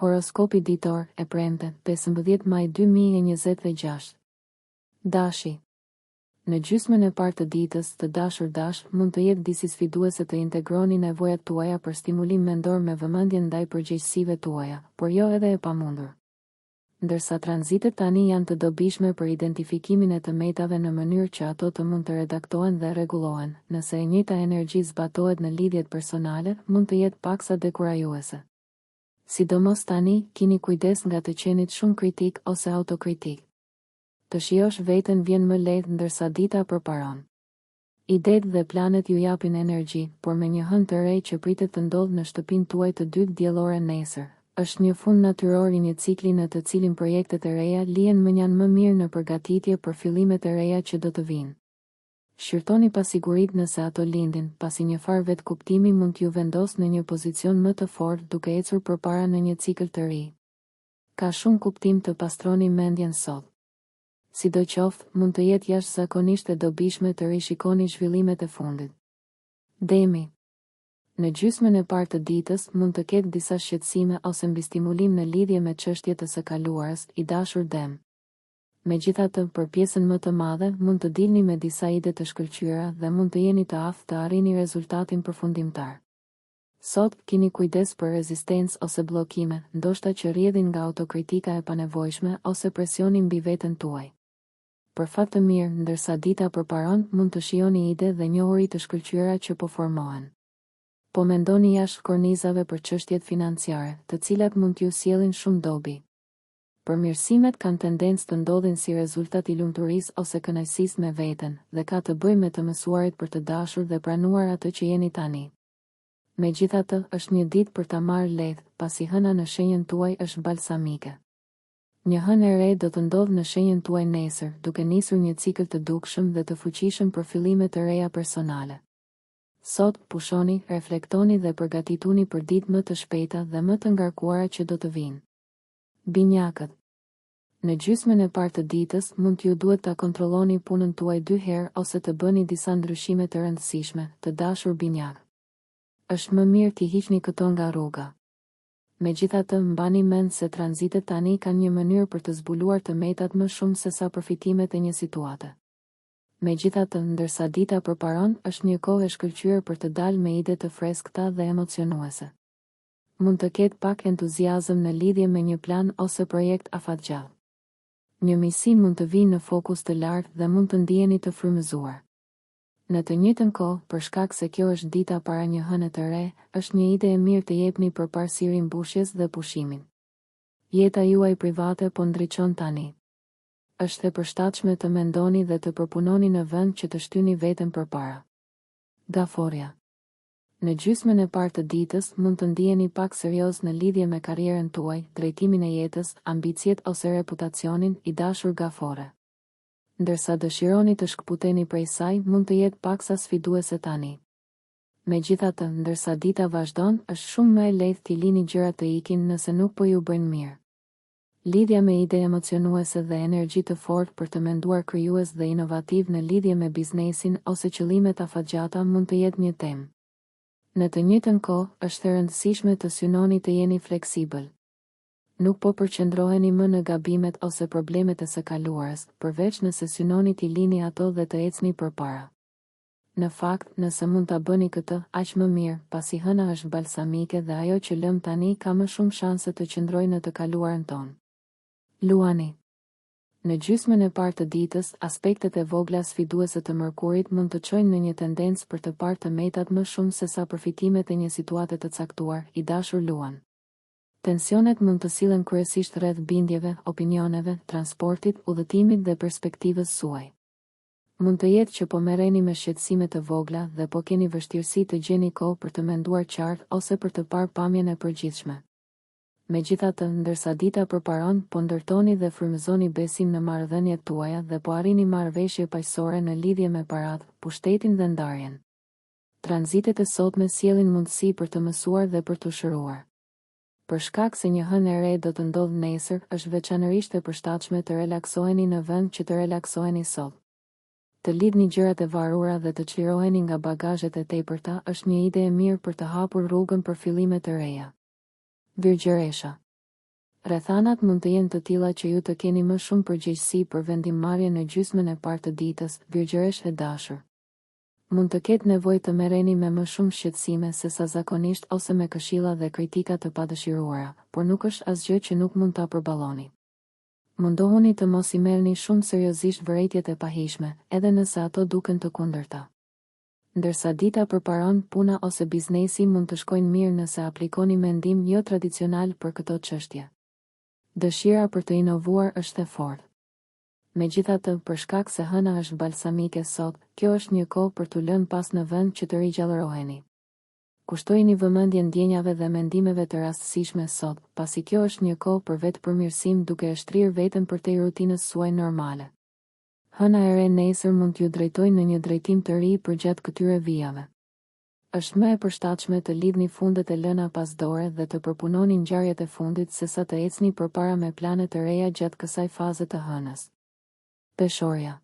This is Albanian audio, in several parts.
Horoskopi ditor e premte, 15 maj 2026. Dashi. Në gjysmën e parë të ditës, të dashur dash, mund të jetë disi sfiduese të integroni nevojat tuaja për stimulim mendor me vëmendje ndaj përgjegjësive tuaja, por jo edhe e pamundur. Ndërsa tranzitet tani janë të dobishme për identifikimin e të metave në mënyrë që ato të mund të redaktohen dhe rregullohen, nëse e njëjta energji zbatohet në lidhjet personale, mund të jetë paksa dekurajuese. Sidomos tani, kini kujdes nga të qenit shumë kritik ose autokritik. Të shijosh veten vjen më lehtë ndërsa dita përparon. Idetë dhe planet ju japin energji, por me një hënë të re që pritet të ndodhë në shtëpinë tuaj të dytë diellore nesër. Është një fund natyror i një cikli në të cilin projektet e reja lihen më janë më mirë në përgatitje për fillimet e reja që do të vinë. Shqyrtoni pasiguritë nëse ato lindin, pasi një farë vetë kuptimi mund t'ju vendosë në një pozicion më të fortë duke ecur përpara në një cikël të ri. Ka shumë kuptim të pastroni mendjen sot. Sidoqoftë, mund të jetë jashtëzakonisht e dobishme të rishikoni zhvillimet e fundit. Demi. Në gjysmën e parë të ditës mund të ketë disa shqetësime ose mbistimulim në lidhje me çështjet e së kaluarës, i dashur Dem. Megjithatë, për pjesën më të madhe, mund të dilni me disa ide të shkëlqyera dhe mund të jeni të aftë të arrini rezultatin përfundimtar. Sot, kini kujdes për rezistencë ose bllokime, ndoshta që rrjedhin nga autokritika e panevojshme ose presioni mbi veten tuaj. Për fat të mirë, ndërsa dita përparon, mund të shijoni ide dhe njohuri të shkëlqyera që po formohen. Po mendoni jashtë kornizave për çështjet financiare, të cilat mund t'ju sjellin shumë dobi. Përmirësimet kanë tendencë të ndodhin si rezultat i lumturisë ose kënaqësisë me veten, dhe ka të bëjë me të mësuarit për të dashur dhe pranuar atë që jeni tani. Megjithatë, është një ditë për ta marrë lehtë, pasi hëna në shenjën tuaj është balsamike. Një hënë e re do të ndodhë në shenjën tuaj nesër, duke nisur një cikël të dukshëm dhe të fuqishëm për fillime të reja personale. Sot, pushoni, reflektoni dhe përgatituni për ditë më të shpejta dhe më të ngarkuara që do të vinë. Binjakët. Në gjysmën e parë të ditës, mund t'ju duhet ta kontrolloni punën tuaj 2 herë ose të bëni disa ndryshime të rëndësishme, të dashur binjak. Është më mirë t'i hiqni këto nga rruga. Megjithatë, mbani mend se tranzitet tani kanë një mënyrë për të zbuluar të metat më shumë se sa përfitimet e një situate. Megjithatë, ndërsa dita përparon, është një kohë e shkëlqyer për të dalë me ide të freskëta dhe emocionuese. Mund të ketë pak entuziazëm në lidhje me një plan ose projekt afatgjallë. Një misi mund të vijë në fokus të lartë dhe mund të ndiheni të frymëzuar. Në të njëjtën kohë, për shkak se kjo është dita para një hëne të re, është një ide e mirë të jepni përparësiri mbushjes dhe pushimin. Jeta juaj private po ndriçon tani. Është e përshtatshme të mendoni dhe të përpunoni në vend që të shtyni veten përpara. Gaforja. Në gjysmën e parë të ditës mund të ndiheni pak serioz në lidhje me karrierën tuaj, drejtimin e jetës, ambicjet ose reputacionin, i dashur gafore. Ndërsa dëshironi të shkputeni prej saj, mund të jetë paksa sfiduese tani. Megjithatë, ndërsa dita vazhdon, është shumë më e lehtë t'i lini gjërat të ikin nëse nuk po ju bëjnë mirë. Lidhja me ide emocionuese dhe energji të fortë për të menduar krijues dhe inovativ në lidhje me biznesin ose qëllimet afatgjata mund të jetë një temë. Në të njëjtën kohë, është e rëndësishme të synoni të jeni fleksibël. Nuk po përqendroheni më në gabimet ose problemet e së kaluarës, përveç nëse synoni t'i lini ato dhe të ecni përpara. Në fakt, nëse mund ta bëni këtë, aq më mirë, pasi hëna është balsamike dhe ajo që lëm tani ka më shumë shanse të qëndrojë në të kaluarën tonë. Luani. Në gjysmën e parë të ditës, aspektet e vogla sfiduese të Mërkurit mund të çojnë në një tendencë për të parë të metat më shumë se sa përfitimet e një situate të caktuar, i dashur Luan. Tensionet mund të sillen kryesisht rreth bindjeve, opinioneve, transportit, udhëtimit dhe perspektivës suaj. Mund të jetë që po merreni me shqetësime të vogla dhe po keni vështirësi të gjeni kohë për të menduar qartë ose për të parë pamjen e përgjithshme. Megjithatë, ndërsa dita përparon, po ndërtoni dhe frymëzoni besim në marrëdhëniet tuaja dhe po arrini marrëveshje paqësore në lidhje me paratë, pushtetin dhe ndarjen. Tranzitet e sotme sjellin mundësi për të mësuar dhe për të shëruar. Për shkak se një hënë e re do të ndodhë nesër, është veçanërisht e përshtatshme të relaksoheni në vend që të relaksoheni sot. Të lidhni gjërat e varura dhe të çliroheni nga bagazhet e tepërta është një ide e mirë për të hapur rrugën për fillime të reja. Virgjëresha. Rrethanat mund të jenë të tilla që ju të keni më shumë përgjegjësi për vendimmarrje në gjysmën e parë të ditës, virgjëresh e dashur. Mund të ketë nevojë të merreni me më shumë shqetësime se sa zakonisht ose me këshilla dhe kritika të padëshiruara, por nuk është asgjë që nuk mund ta përballoni. Mundohuni të mos i merrni shumë seriozisht vërejtjet e pahishme, edhe nëse ato duken të kundërta. Ndërsa dita përparon, puna ose biznesi mund të shkojnë mirë nëse aplikoni mendim jo tradicional për këto çështje. Dëshira për të inovuar është e fortë. Megjithatë, për shkak se hëna është balsamike sot, kjo është një kohë për t'u lënë pas në vend që të rigjallëroheni. Kushtojini vëmendje ndjenjave dhe mendimeve të rastësishme sot, pasi kjo është një kohë për vetëpërmirësim duke e shtrirë veten përtej rutinës suaj normale. Hëna e re nesër mund t'ju drejtojë në një drejtim të ri përgjatë këtyre vijave. Është më e përshtatshme të lidhni fundet e lëna pas dore dhe të përpunoni ngjarjet e fundit sesa të ecni përpara me plane të reja gjatë kësaj faze të hënës. Peshorja.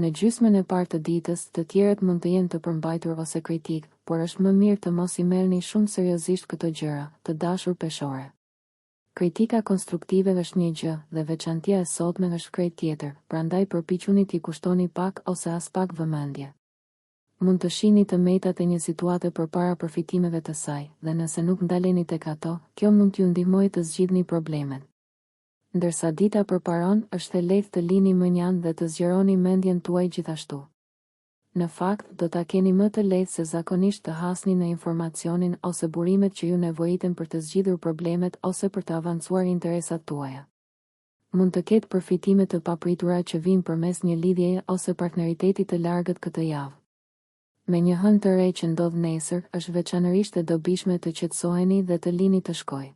Në gjysmën e parë të ditës, të tjerët mund të jenë të përmbajtur ose kritik, por është më mirë të mos i merrni shumë seriozisht këto gjëra, të dashur peshore. Kritika konstruktive është një gjë dhe veçantia e sotme është krejt tjetër, prandaj përpiquni t'i kushtoni pak ose as pak vëmendje. Mund të shihni të metat e një situate përpara përfitimeve të saj, dhe nëse nuk ndaleni tek ato, kjo mund t'ju ndihmojë të zgjidhni problemet. Ndërsa dita përparon, është e lehtë të lini mënjan dhe të zgjeroni mendjen tuaj gjithashtu. Në fakt, do ta keni më të lehtë se zakonisht të hasni në informacionin ose burimet që ju nevojiten për të zgjidhur problemet ose për të avancuar interesat tuaja. Mund të ketë përfitime të papritura që vijnë përmes një lidhjeje ose partneriteti të largët këtë javë. Me një hënë të re që ndodh nesër, është veçanërisht e dobishme të qetësoheni dhe të lini të shkojë.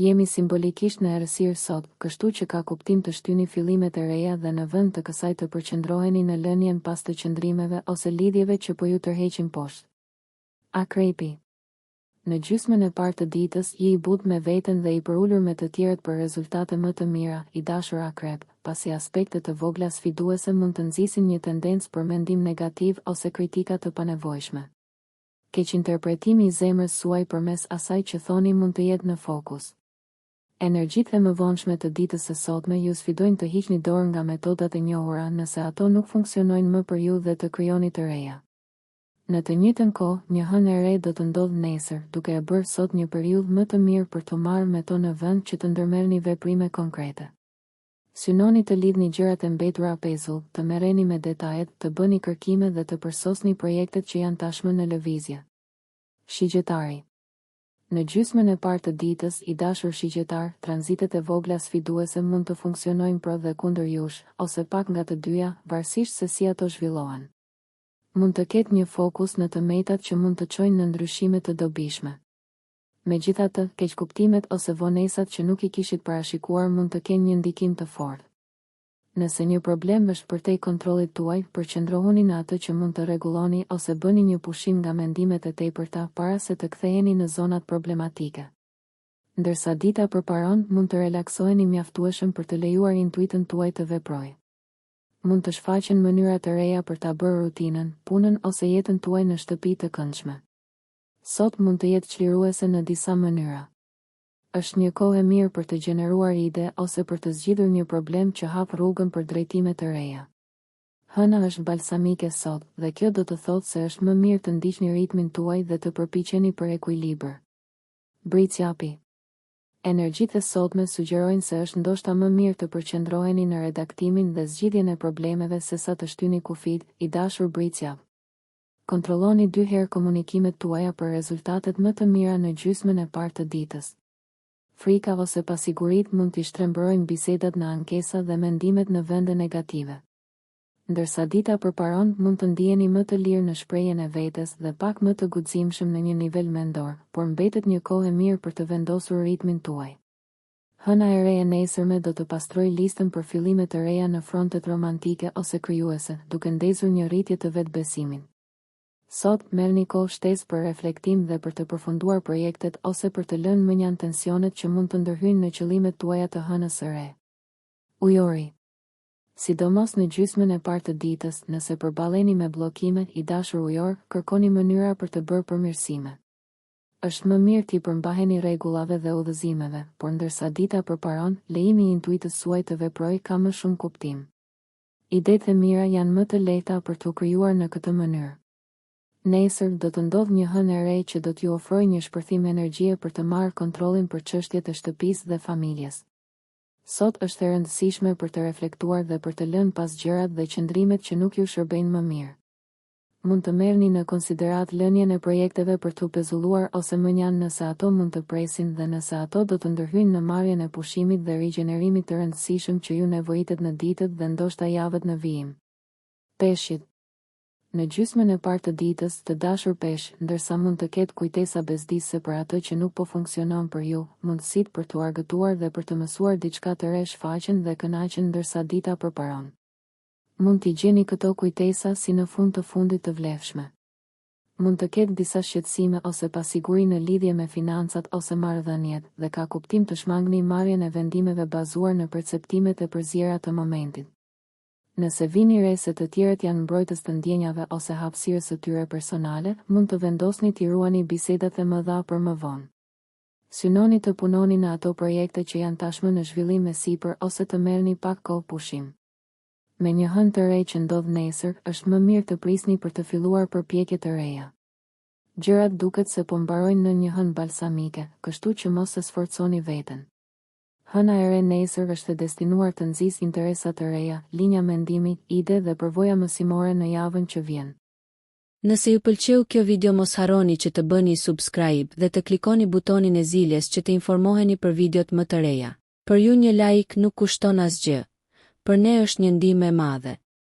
Jemi simbolikisht në errësirë sot, kështu që ka kuptim të shtyni fillimet e reja dhe në vend të kësaj të përqendroheni në lënien pas të qëndrimeve ose lidhjeve që po ju tërheqin poshtë. Akrepi. Në gjysmën e parë të ditës, je i butë me veten dhe i përulur me të tjerët për rezultate më të mira, i dashur akrep, pasi aspektet të vogla sfiduese mund të nxisin një tendencë për mendim negativ ose kritika të panevojshme. Keqinterpretimi i zemrës suaj përmes asaj që thoni mund të jetë në fokus. Energjitë e mëvonshme të ditës së sotme ju sfidojnë të hiqni dorë nga metodat e njohura nëse ato nuk funksionojnë më për ju dhe të krijoni të reja. Në të njëjtën kohë, një hënë e re do të ndodhë nesër, duke e bërë sot një periudhë më të mirë për të marrë me to në vend që të ndërmerrni veprime konkrete. Synoni të lidhni gjërat e mbetura pezull, të merreni me detajet, të bëni kërkime dhe të përsosni projektet që janë tashmë në lëvizje. Shigjetari. Në gjysmën e parë të ditës, i dashur shigjetar, tranzitet e vogla sfiduese mund të funksionojnë pro dhe kundër jush, ose pak nga të dyja, varësisht se si ato zhvillohen. Mund të ketë një fokus në të metat që mund të çojnë në ndryshime të dobishme. Megjithatë, keqkuptimet ose vonesat që nuk i kishit parashikuar mund të kenë një ndikim të fortë. Nëse një problem është përtej kontrollit tuaj, përqendrohuni në atë që mund të rregulloni ose bëni një pushim nga mendimet e tepërta para se të ktheheni në zonat problematike. Ndërsa dita përparon, mund të relaksoheni mjaftueshëm për të lejuar intuitën tuaj të veprojë. Mund të shfaqen mënyra të reja për ta bërë rutinën, punën ose jetën tuaj në shtëpi të këndshme. Sot mund të jetë çliruese në disa mënyra. Është një kohë e mirë për të gjeneruar ide ose për të zgjidhur një problem që hap rrugën për drejtime të reja. Hëna është balsamike sot, dhe kjo do të thotë se është më mirë të ndiqni ritmin tuaj dhe të përpiqeni për ekuilibër. Bricjapi. Energjitë e sotme sugjerojnë se është ndoshta më mirë të përqendroheni në redaktimin dhe zgjidhjen e problemeve sesa të shtyni kufit, i dashur bricjap. Kontrolloni 2 herë komunikimet tuaja për rezultatet më të mira në gjysmën e parë të ditës. Frika ose pasigurit mund t'i shtrembërojnë bisedat në ankesa dhe mendimet në vende negative. Ndërsa dita përparon, mund të ndiheni më të lirë në shprehjen e vetes dhe pak më të guximshëm në një nivel mendor, por mbetet një kohë e mirë për të vendosur ritmin tuaj. Hëna e re e nesërme do të pastrojë listën për fillime të reja në frontet romantike ose krijuese, duke ndezur një rritje të vetbesimin. Sot, merrni kohë shtesë për reflektim dhe për të përfunduar projektet ose për të lënë mënjan tensionet që mund të ndërhyjnë në qëllimet tuaja të hënës së re. Ujori. Sidomos në gjysmën e parë të ditës, nëse përballeni me bllokime, i dashur ujor, kërkoni mënyra për të bërë përmirësime. Është më mirë t'i përmbaheni rregullave dhe udhëzimeve, por ndërsa dita përparon, lejimi i intuitës suaj të veprojë ka më shumë kuptim. Idetë e mira janë më të lehta për t'u krijuar në këtë mënyrë. Nesër do të ndodhë një hënë e re që do t'ju ofrojë një shpërthim energjie për të marrë kontrollin për çështjet e shtëpisë dhe familjes. Sot është e rëndësishme për të reflektuar dhe për të lënë pas gjërat dhe qëndrimet që nuk ju shërbejnë më mirë. Mund të merrni në konsiderat lënien e projekteve për t'u pezulluar ose mënjan nëse ato mund të presin dhe nëse ato do të ndërhyjnë në marrjen e pushimit dhe rigjenerimit të rëndësishëm që ju nevojitet në ditët dhe ndoshta javët në vijim. Peshqit. Në gjysmën e parë të ditës, të dashur peshq, ndërsa mund të ketë kujtesa bezdisëse për atë që nuk po funksionon për ju, mundësitë për t'u argëtuar dhe për të mësuar diçka të re shfaqen dhe kënaqen ndërsa dita përparon. Mund t'i gjeni këto kujtesa si në fund të fundit të vlefshme. Mund të ketë disa shqetësime ose pasiguri në lidhje me financat ose marrëdhëniet dhe ka kuptim të shmangni marrjen e vendimeve bazuar në perceptimet e përzjera të momentit. Nëse vini re se të tjerët janë mbrojtës të ndjenjave ose hapësirës së tyre personale, mund të vendosni t'i ruani bisedat e mëdha për më vonë. Synoni të punoni në ato projekte që janë tashmë në zhvillim me sipër ose të merrni pak kohë pushim. Me një hënë të re që ndodh nesër, është më mirë të prisni për të filluar përpjekje të reja. Gjërat duket se po mbarojnë në një hënë balsamike, kështu që mos e sforconi veten. Hëna e re nesër është e destinuar të nxjisë interesa të reja, linja mendimi, ide dhe përvoja mësimore në javën që vjen. Nëse ju pëlqeu kjo video mos harroni që të bëni subscribe dhe të klikoni butonin e ziljes që të informoheni për videot më të reja. Për ju një like nuk kushton asgjë. Për ne është një ndihmë e madhe.